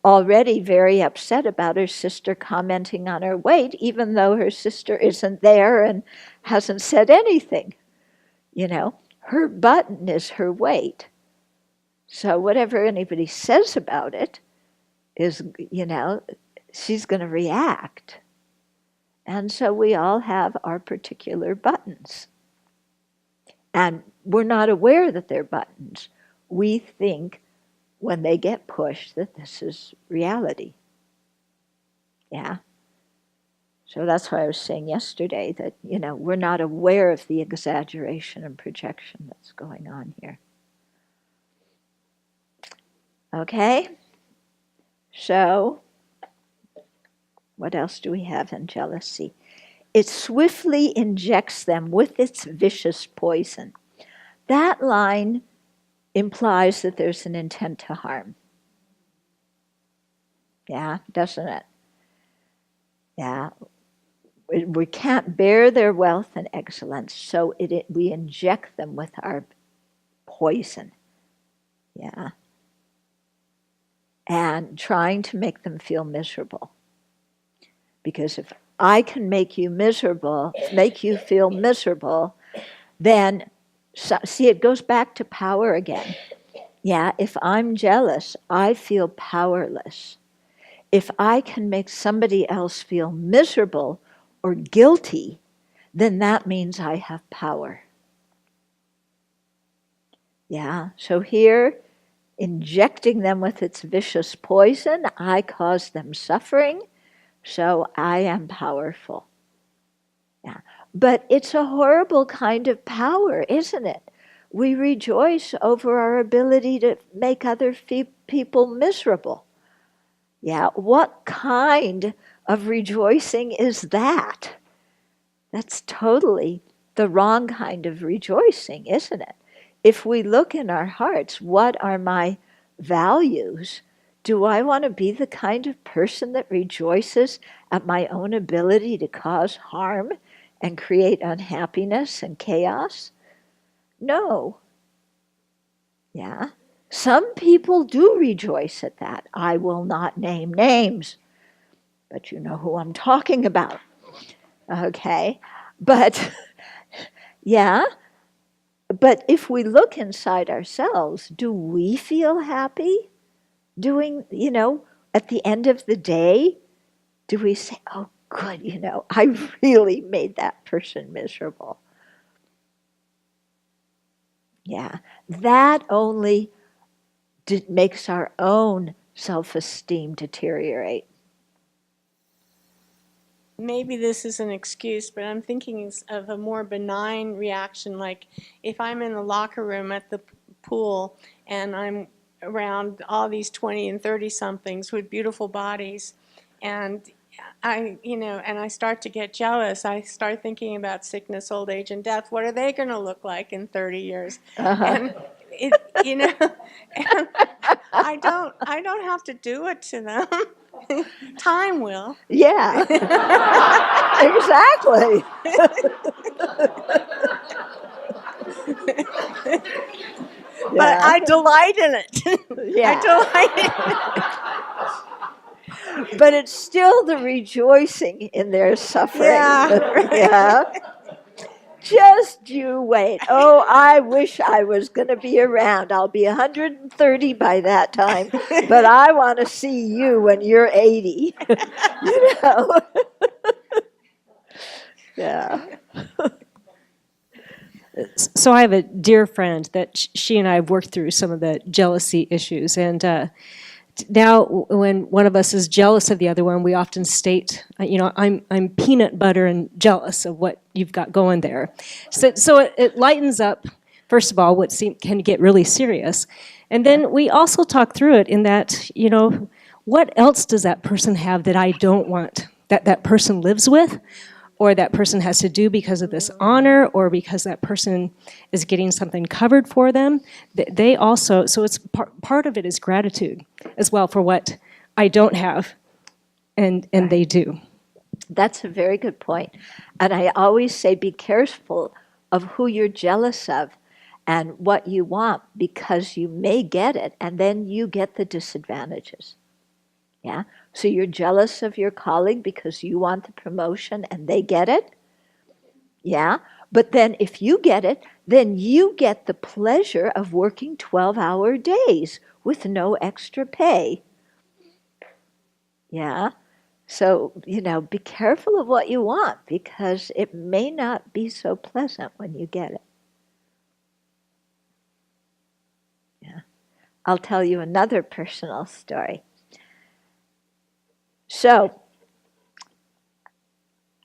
already very upset about her sister commenting on her weight, even though her sister isn't there and hasn't said anything. Her button is her weight. So whatever anybody says about it is, she's going to react. And so we all have our particular buttons. And we're not aware that they're buttons. We think when they get pushed that this is reality. Yeah. So that's why I was saying yesterday that, we're not aware of the exaggeration and projection that's going on here. Okay? So, what else do we have in jealousy? It swiftly injects them with its vicious poison. That line implies that there's an intent to harm. Yeah, doesn't it? Yeah. We can't bear their wealth and excellence, so we inject them with our poison. Yeah. And trying to make them feel miserable. Because if I can make you feel miserable, then, see, it goes back to power again. Yeah, if I'm jealous, I feel powerless. If I can make somebody else feel miserable or guilty, then that means I have power. Yeah, so here, injecting them with its vicious poison, I cause them suffering, so I am powerful. Yeah, but it's a horrible kind of power, isn't it? We rejoice over our ability to make other people miserable. Yeah, what kind of rejoicing is that? That's totally the wrong kind of rejoicing, isn't it? If we look in our hearts, what are my values? Do I want to be the kind of person that rejoices at my own ability to cause harm and create unhappiness and chaos? No. Yeah. Some people do rejoice at that. I will not name names, but you know who I'm talking about. Okay. But, yeah. But if we look inside ourselves, do we feel happy doing, at the end of the day, do we say, oh, good, I really made that person miserable? Yeah, that only makes our own self-esteem deteriorate. Maybe this is an excuse, but I'm thinking of a more benign reaction, like if I'm in the locker room at the pool and I'm around all these 20 and 30 somethings with beautiful bodies, and I start to get jealous. I start thinking about sickness, old age, and death. What are they going to look like in 30 years? And and I don't have to do it to them. Time will. Yeah, exactly. But I delight in it. Yeah. I delight in it. But it's still the rejoicing in their suffering. Yeah. Yeah. Just you wait. Oh, I wish I was going to be around. I'll be 130 by that time, but I want to see you when you're 80. Yeah. So I have a dear friend that she and I have worked through some of the jealousy issues, and now when one of us is jealous of the other one, we often state, I'm peanut butter and jealous of what you've got going there. So it lightens up, first of all, what can get really serious, and then we also talk through it in that, what else does that person have that I don't want, that person lives with, or that person has to do because of this honor, or because that person is getting something covered for them. They also, so it's part of it is gratitude as well for what I don't have, and they do. That's a very good point. And I always say be careful of who you're jealous of and what you want, because you may get it, and then you get the disadvantages. Yeah. So you're jealous of your colleague because you want the promotion and they get it. Yeah. But then if you get it, then you get the pleasure of working 12-hour days with no extra pay. Yeah. So, be careful of what you want, because it may not be so pleasant when you get it. Yeah. I'll tell you another personal story. So,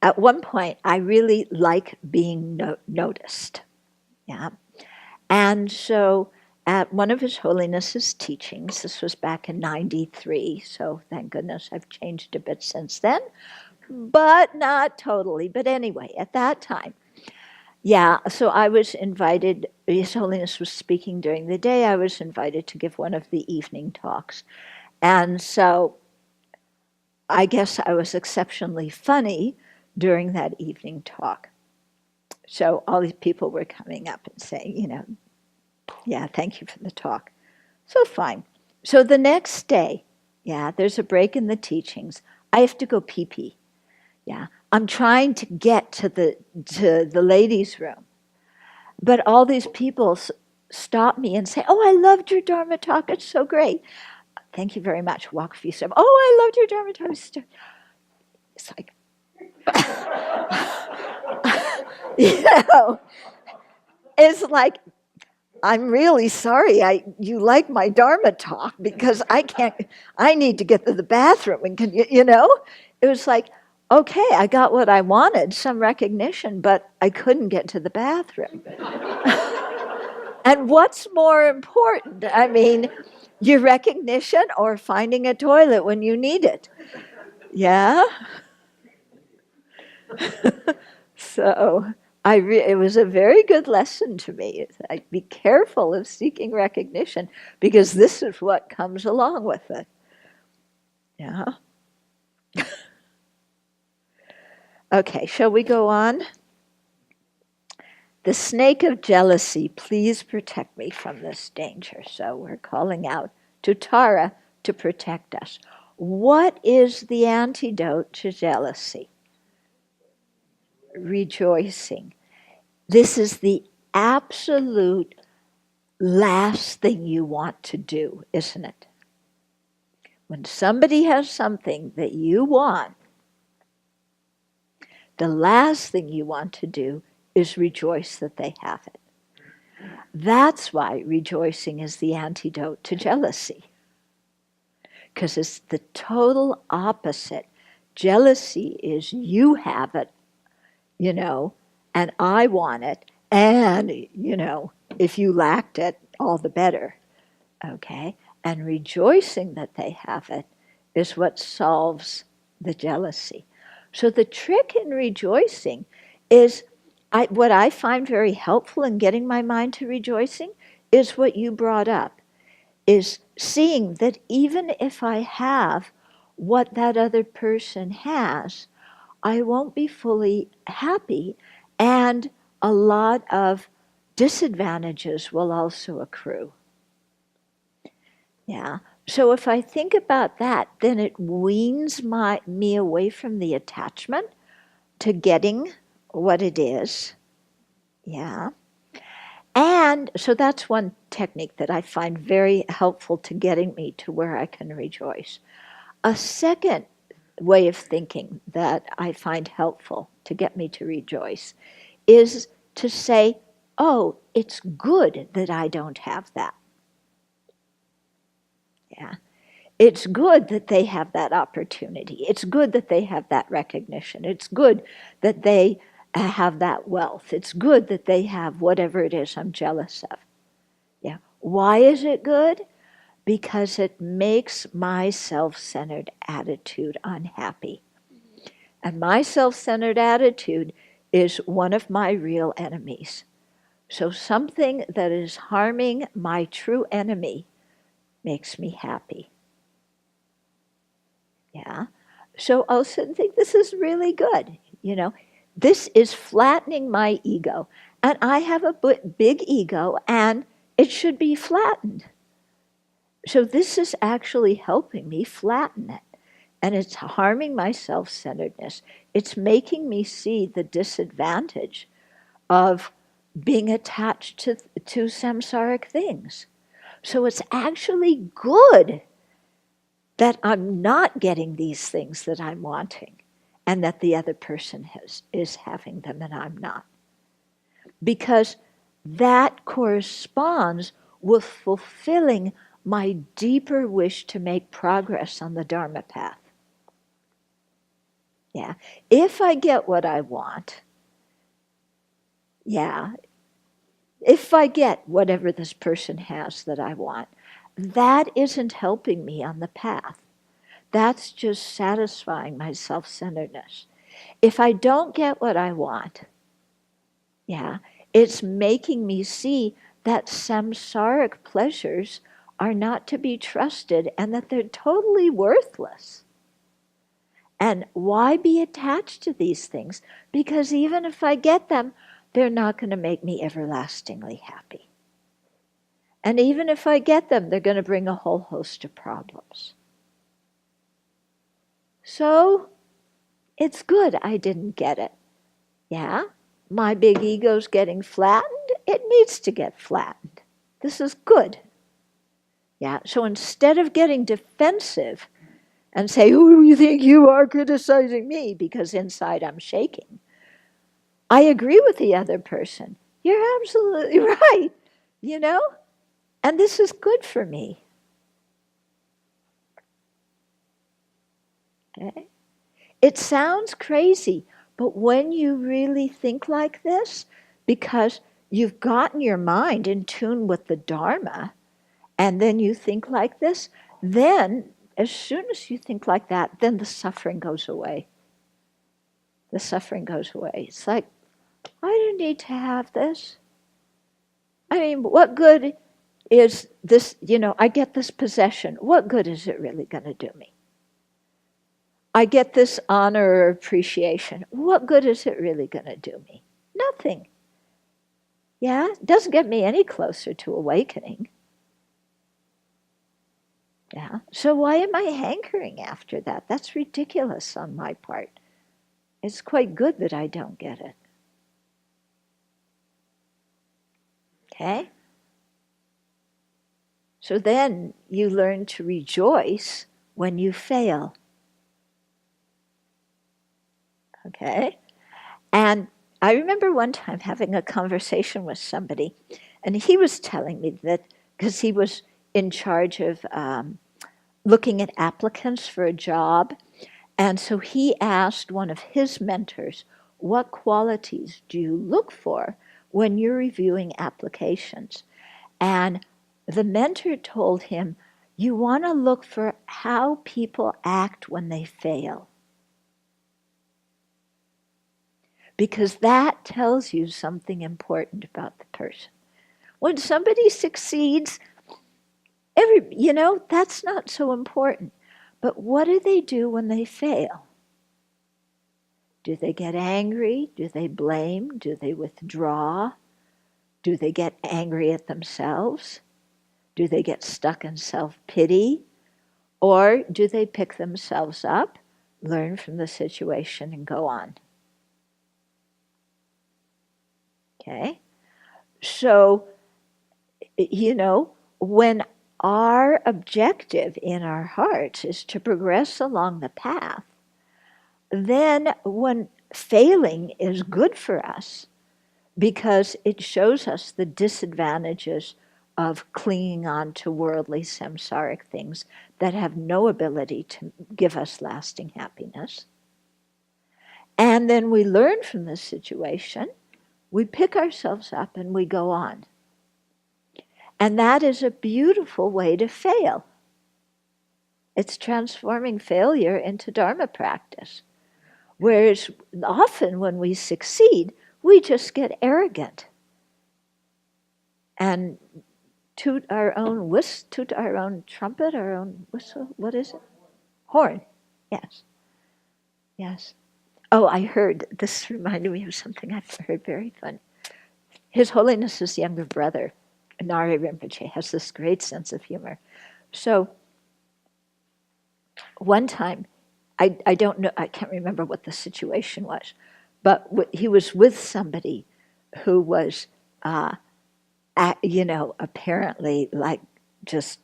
at one point, I really like being noticed. Yeah. And so, at one of His Holiness's teachings, this was back in 93, so thank goodness I've changed a bit since then, but not totally. But anyway, at that time, yeah, so I was invited, His Holiness was speaking during the day, I was invited to give one of the evening talks. And so I guess I was exceptionally funny during that evening talk. So all these people were coming up and saying, yeah, thank you for the talk. So fine. So the next day, yeah, there's a break in the teachings. I have to go pee-pee. Yeah, I'm trying to get to the ladies' room. But all these people stop me and say, oh, I loved your Dharma talk. It's so great. Thank you very much. Walk a few steps. Oh, I loved your Dharma talk. It's like, it's like, I'm really sorry you like my Dharma talk because I need to get to the bathroom. And it was like, okay, I got what I wanted, some recognition, but I couldn't get to the bathroom. And what's more important? I mean, your recognition or finding a toilet when you need it? Yeah? So it was a very good lesson to me. Be careful of seeking recognition because this is what comes along with it. Yeah? Okay, shall we go on? The snake of jealousy, please protect me from this danger. So we're calling out to Tara to protect us. What is the antidote to jealousy? Rejoicing. This is the absolute last thing you want to do, isn't it? When somebody has something that you want, the last thing you want to do is rejoice that they have it. That's why rejoicing is the antidote to jealousy. Because it's the total opposite. Jealousy is you have it, and I want it, and, if you lacked it, all the better. Okay? And rejoicing that they have it is what solves the jealousy. So the trick in rejoicing is, what I find very helpful in getting my mind to rejoicing is what you brought up, is seeing that even if I have what that other person has, I won't be fully happy, and a lot of disadvantages will also accrue. Yeah. So if I think about that, then it weans me away from the attachment to getting what it is. Yeah. And so that's one technique that I find very helpful to getting me to where I can rejoice. A second way of thinking that I find helpful to get me to rejoice is to say, oh, it's good that I don't have that. Yeah. It's good that they have that opportunity. It's good that they have that recognition. It's good that they have that wealth. It's good that they have whatever it is I'm jealous of. Yeah. Why is it good? Because it makes my self-centered attitude unhappy. And my self-centered attitude is one of my real enemies. So something that is harming my true enemy makes me happy. Yeah. So I'll sit and think, this is really good. This is flattening my ego. And I have a big ego, and it should be flattened. So this is actually helping me flatten it. And it's harming my self-centeredness. It's making me see the disadvantage of being attached to samsaric things. So it's actually good that I'm not getting these things that I'm wanting, and that the other person is having them and I'm not. Because that corresponds with fulfilling my deeper wish to make progress on the Dharma path. Yeah. If I get what I want, yeah, if I get whatever this person has that I want, that isn't helping me on the path. That's just satisfying my self-centeredness. If I don't get what I want, yeah, it's making me see that samsaric pleasures are not to be trusted and that they're totally worthless. And why be attached to these things? Because even if I get them, they're not going to make me everlastingly happy. And even if I get them, they're going to bring a whole host of problems. So it's good I didn't get it. Yeah, my big ego's getting flattened. It needs to get flattened. This is good. Yeah, so instead of getting defensive and say, who do you think you are criticizing me? Because inside I'm shaking. I agree with the other person. You're absolutely right, and this is good for me. Okay? It sounds crazy, but when you really think like this, because you've gotten your mind in tune with the Dharma, and then you think like this, then as soon as you think like that, then the suffering goes away. The suffering goes away. It's like, I don't need to have this. I mean, what good is this, I get this possession. What good is it really going to do me? I get this honor or appreciation. What good is it really going to do me? Nothing. Yeah, it doesn't get me any closer to awakening. Yeah, so why am I hankering after that? That's ridiculous on my part. It's quite good that I don't get it. Okay? So then you learn to rejoice when you fail. Okay? And I remember one time having a conversation with somebody, and he was telling me that, because he was in charge of looking at applicants for a job, and so he asked one of his mentors, what qualities do you look for when you're reviewing applications? And the mentor told him, you want to look for how people act when they fail. Because that tells you something important about the person. When somebody succeeds, that's not so important. But what do they do when they fail? Do they get angry? Do they blame? Do they withdraw? Do they get angry at themselves? Do they get stuck in self-pity? Or do they pick themselves up, learn from the situation, and go on? Okay? So, when our objective in our hearts is to progress along the path, then when failing is good for us, because it shows us the disadvantages of clinging on to worldly samsaric things that have no ability to give us lasting happiness. And then we learn from this situation, we pick ourselves up and we go on. And that is a beautiful way to fail. It's transforming failure into Dharma practice. Whereas often when we succeed, we just get arrogant and toot our own trumpet, our own whistle. What is it? Horn. Yes. Yes. Oh, I heard, this reminded me of something I've heard very funny. His Holiness's younger brother, Nari Rinpoche, has this great sense of humor. So one time, I don't know, I can't remember what the situation was, but he was with somebody who was, apparently like just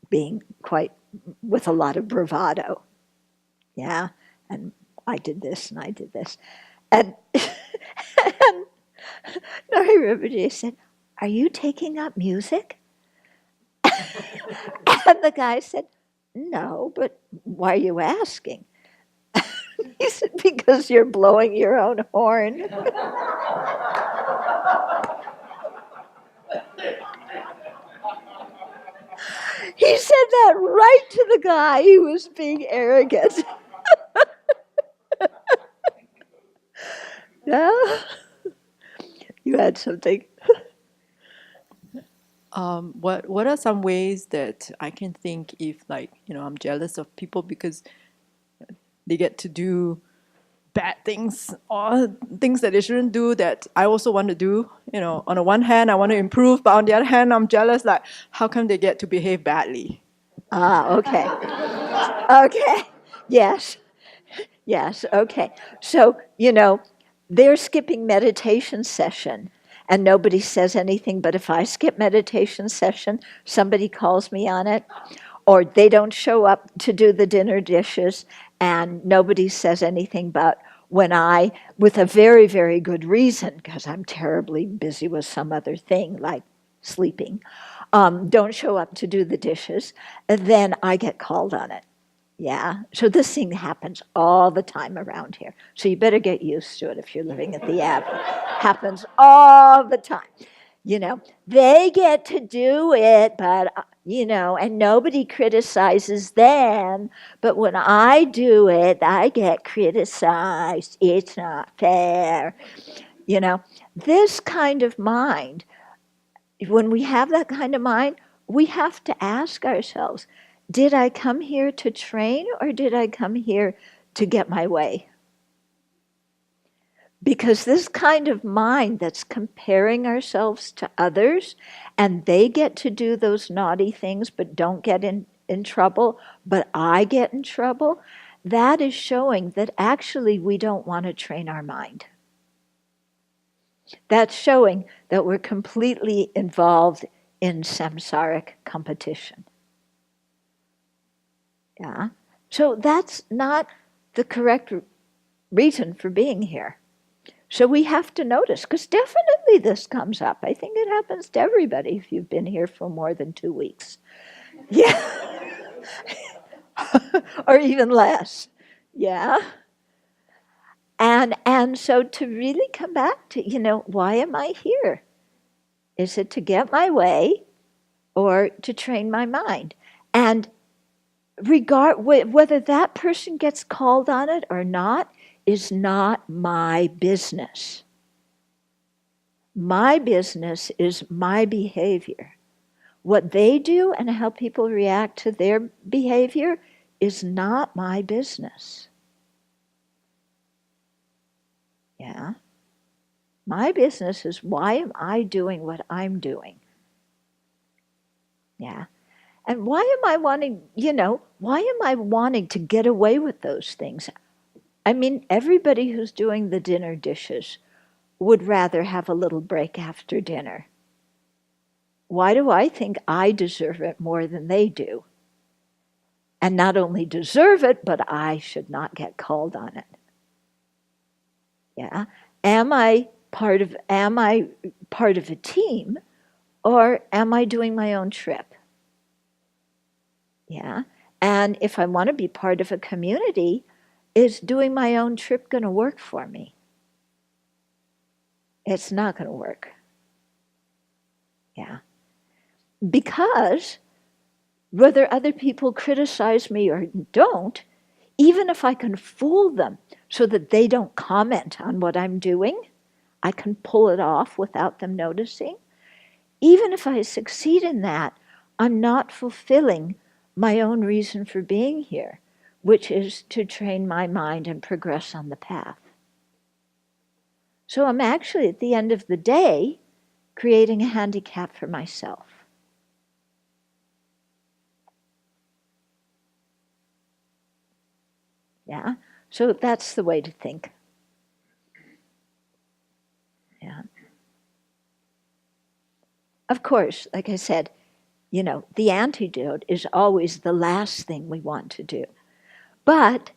being quite, with a lot of bravado. Yeah, and I did this and I did this. And, and Nari Rinpoche said, are you taking up music? And the guy said, no, but why are you asking? He said, because you're blowing your own horn. He said that right to the guy who was being arrogant. Yeah? You had something. What are some ways that I can think if I'm jealous of people, because they get to do bad things or things that they shouldn't do that I also want to do. You know, on the one hand, I want to improve, but on the other hand, I'm jealous. Like, how come they get to behave badly? Ah, okay. Okay. Yes. Yes. Okay. So, they're skipping meditation session and nobody says anything, but if I skip meditation session, somebody calls me on it, or they don't show up to do the dinner dishes and nobody says anything, but when I, with a very, very good reason, because I'm terribly busy with some other thing like sleeping, don't show up to do the dishes, then I get called on it. Yeah. So this thing happens all the time around here. So you better get used to it if you're living at the Abbey. Happens all the time. They get to do it, but, and nobody criticizes them. But when I do it, I get criticized. It's not fair. This kind of mind, when we have that kind of mind, we have to ask ourselves, did I come here to train or did I come here to get my way? Because this kind of mind that's comparing ourselves to others and they get to do those naughty things but don't get in trouble, but I get in trouble, that is showing that actually we don't want to train our mind. That's showing that we're completely involved in samsaric competition. Yeah. So that's not the correct reason for being here. So we have to notice, because definitely this comes up. I think it happens to everybody if you've been here for more than 2 weeks. Yeah. Or even less. Yeah. And so to really come back to, why am I here? Is it to get my way or to train my mind? And whether that person gets called on it or not is not my business. My business is my behavior. What they do and how people react to their behavior is not my business. Yeah. My business is, why am I doing what I'm doing? Yeah. And why am I wanting to get away with those things? I mean, everybody who's doing the dinner dishes would rather have a little break after dinner. Why do I think I deserve it more than they do? And not only deserve it, but I should not get called on it. Yeah. Am I part of a team, or am I doing my own trip? Yeah. And if I want to be part of a community, is doing my own trip going to work for me? It's not going to work. Yeah. Because whether other people criticize me or don't, even if I can fool them so that they don't comment on what I'm doing, I can pull it off without them noticing. Even if I succeed in that, I'm not fulfilling my own reason for being here, which is to train my mind and progress on the path. So I'm actually, at the end of the day, creating a handicap for myself. Yeah? So that's the way to think. Yeah. Of course, like I said, the antidote is always the last thing we want to do. But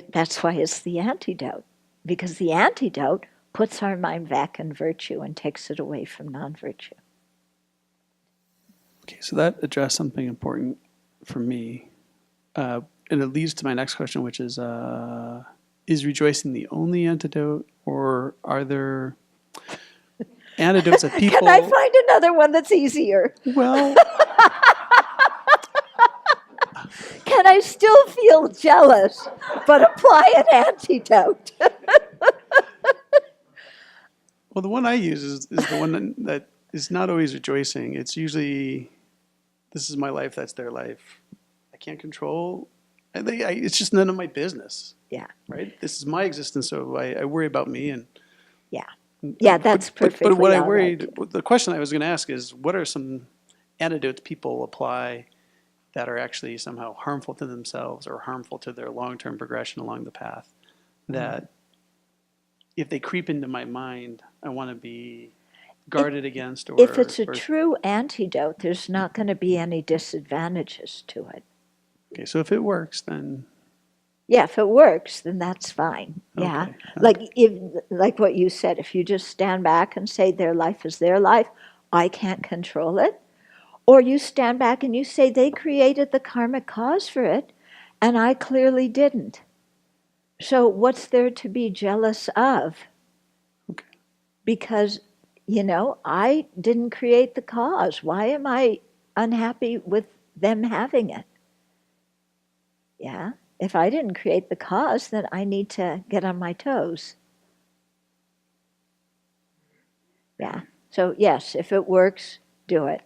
that's why it's the antidote, because the antidote puts our mind back in virtue and takes it away from non-virtue. Okay, so that addressed something important for me. And it leads to my next question, which is rejoicing the only antidote, or are there antidotes that people... Can I find another one that's easier? Well... Can I still feel jealous, but apply an antidote? Well, the one I use is the one that is not always rejoicing. It's usually, this is my life, that's their life. I can't control It's just none of my business. Yeah. Right? This is my existence, so I worry about me. And Yeah. Yeah, that's perfectly But what I all right. worried, the question I was going to ask is, what are some antidotes people apply that are actually somehow harmful to themselves or harmful to their long-term progression along the path, that if they creep into my mind, I want to be guarded against? Or If it's a or- true antidote, there's not going to be any disadvantages to it. Okay, so if it works, then Yeah, if it works, then that's fine. Yeah. Okay. Like what you said, if you just stand back and say their life is their life, I can't control it. Or you stand back and you say they created the karmic cause for it, and I clearly didn't. So what's there to be jealous of? Okay. Because, I didn't create the cause. Why am I unhappy with them having it? Yeah. If I didn't create the cause, then I need to get on my toes. Yeah. So yes, if it works, do it.